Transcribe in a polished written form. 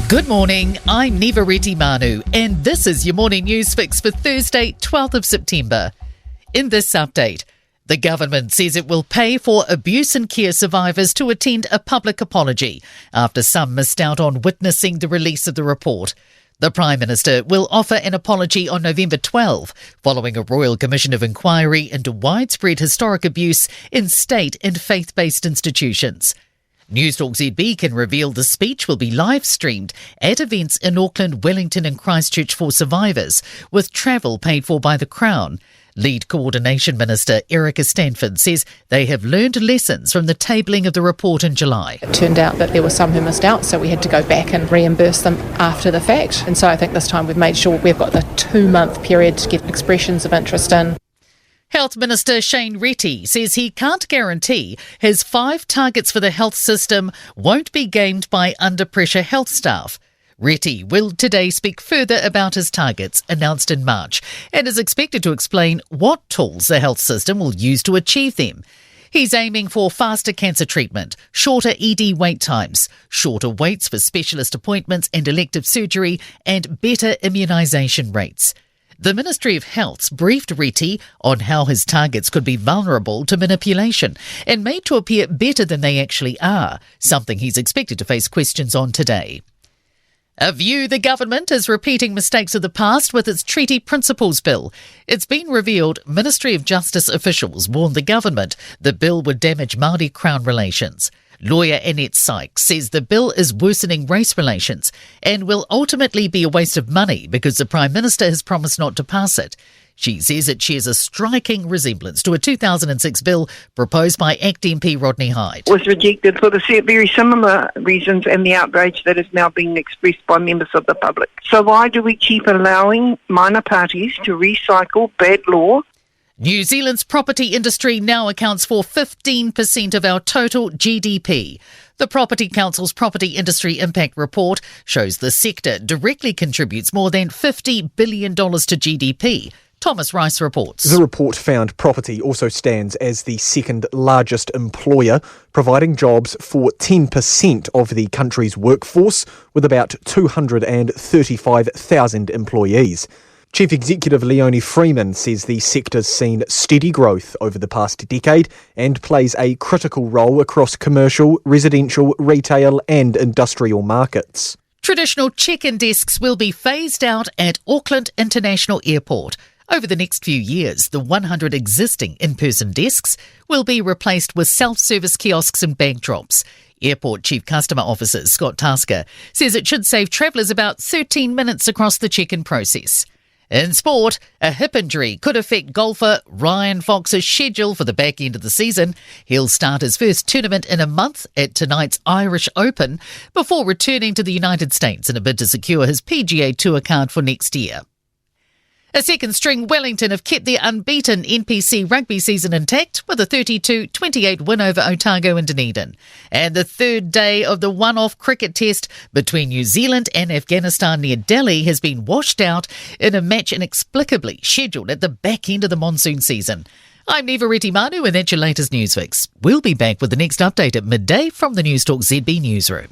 Good morning, I'm Nivareti Manu, and this is your morning news fix for Thursday, 12th of September. In this update, the government says it will pay for abuse and care survivors to attend a public apology after some missed out on witnessing the release of the report. The Prime Minister will offer an apology on November 12, following a Royal Commission of Inquiry into widespread historic abuse in state and faith-based institutions. Newstalk ZB can reveal the speech will be live-streamed at events in Auckland, Wellington and Christchurch for survivors, with travel paid for by the Crown. Lead Coordination Minister Erica Stanford says they have learned lessons from the tabling of the report in July. It turned out that there were some who missed out, so we had to go back and reimburse them after the fact. And so I think this time we've made sure we've got the 2-month period to get expressions of interest in. Health Minister Shane Reti says he can't guarantee his 5 targets for the health system won't be gamed by under-pressure health staff. Reti will today speak further about his targets announced in March and is expected to explain what tools the health system will use to achieve them. He's aiming for faster cancer treatment, shorter ED wait times, shorter waits for specialist appointments and elective surgery, and better immunisation rates. The Ministry of Health's briefed Reti on how his targets could be vulnerable to manipulation and made to appear better than they actually are, something he's expected to face questions on today. A View the government is repeating mistakes of the past with its Treaty Principles Bill. It's been revealed Ministry of Justice officials warned the government the bill would damage Māori-Crown relations. Lawyer Annette Sykes says the bill is worsening race relations and will ultimately be a waste of money because the Prime Minister has promised not to pass it. She says it shares a striking resemblance to a 2006 bill proposed by ACT MP Rodney Hyde. Was rejected for the very similar reasons and the outrage that is now being expressed by members of the public. So why do we keep allowing minor parties to recycle bad law? New Zealand's property industry now accounts for 15% of our total GDP. The Property Council's Property Industry Impact Report shows the sector directly contributes more than $50 billion to GDP. Thomas Rice reports. The report found property also stands as the second largest employer, providing jobs for 10% of the country's workforce, with about 235,000 employees. Chief Executive Leonie Freeman says the sector's seen steady growth over the past decade and plays a critical role across commercial, residential, retail and industrial markets. Traditional check-in desks will be phased out at Auckland International Airport. Over the next few years, the 100 existing in-person desks will be replaced with self-service kiosks and bag drops. Airport Chief Customer Officer Scott Tasker says it should save travellers about 13 minutes across the check-in process. In sport, a hip injury could affect golfer Ryan Fox's schedule for the back end of the season. He'll start his first tournament in a month at tonight's Irish Open before returning to the United States in a bid to secure his PGA Tour card for next year. A second-string Wellington have kept their unbeaten NPC rugby season intact with a 32-28 win over Otago in Dunedin. And the third day of the one-off cricket test between New Zealand and Afghanistan near Delhi has been washed out in a match inexplicably scheduled at the back end of the monsoon season. I'm Nivareti Manu and that's your latest news fix. We'll be back with the next update at midday from the Newstalk ZB newsroom.